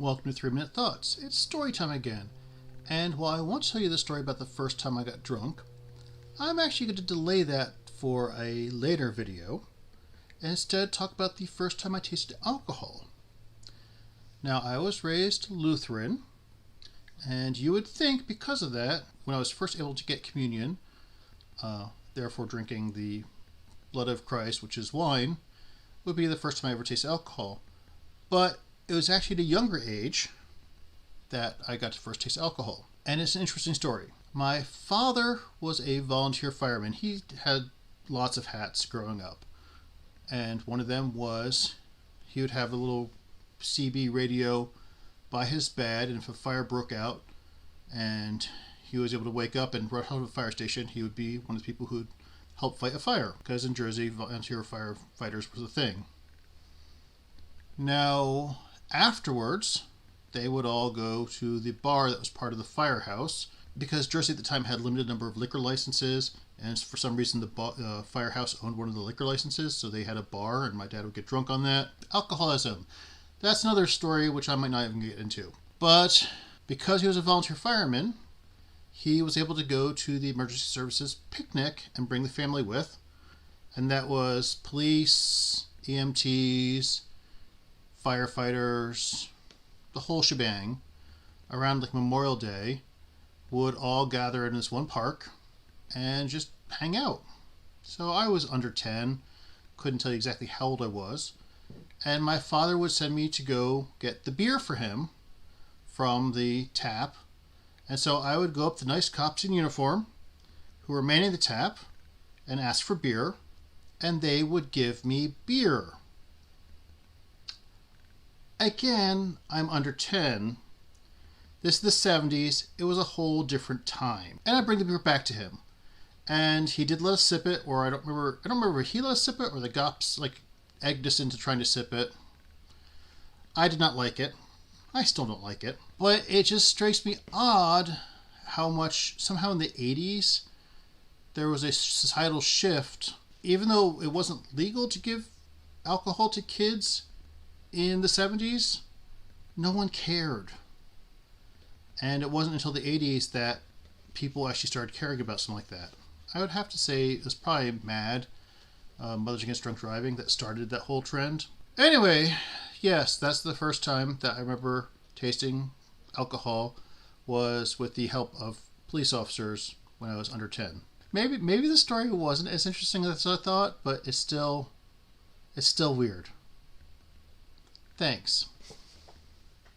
Welcome to 3 Minute Thoughts. It's story time again. And while I won't tell you the story about the first time I got drunk, I'm actually going to delay that for a later video and instead talk about the first time I tasted alcohol. Now, I was raised Lutheran, and you would think because of that, when I was first able to get communion, therefore drinking the blood of Christ, which is wine, would be the first time I ever tasted alcohol. But it was actually at a younger age that I got to first taste alcohol. And it's an interesting story. My father was a volunteer fireman. He had lots of hats growing up. And one of them was he would have a little CB radio by his bed, and if a fire broke out and he was able to wake up and run out of the fire station, he would be one of the people who would help fight a fire, because in Jersey, volunteer firefighters was a thing. Now, afterwards, they would all go to the bar that was part of the firehouse, because Jersey at the time had a limited number of liquor licenses, and for some reason the firehouse owned one of the liquor licenses, so they had a bar, and my dad would get drunk on that. Alcoholism. That's another story which I might not even get into. But because he was a volunteer fireman, he was able to go to the emergency services picnic and bring the family with, and that was police, EMTs, firefighters, the whole shebang, around like Memorial Day, would all gather in this one park and just hang out. So I was under 10, couldn't tell you exactly how old I was, and my father would send me to go get the beer for him from the tap. And so I would go up to nice cops in uniform who were manning the tap and ask for beer, and they would give me beer. Again, I'm under 10. This is the 70s. It was a whole different time. And I bring the beer back to him. And he did let us sip it, or I don't remember if he let us sip it or the cops egged us into trying to sip it. I did not like it. I still don't like it. But it just strikes me odd how much somehow in the 80s there was a societal shift. Even though it wasn't legal to give alcohol to kids in the 70s, no one cared. And it wasn't until the 80s that people actually started caring about something like that. I would have to say it was probably MAD, Mothers Against Drunk Driving, that started that whole trend. Anyway, yes, that's the first time that I remember tasting alcohol, was with the help of police officers when I was under 10. Maybe the story wasn't as interesting as I thought, but it's still weird. Thanks.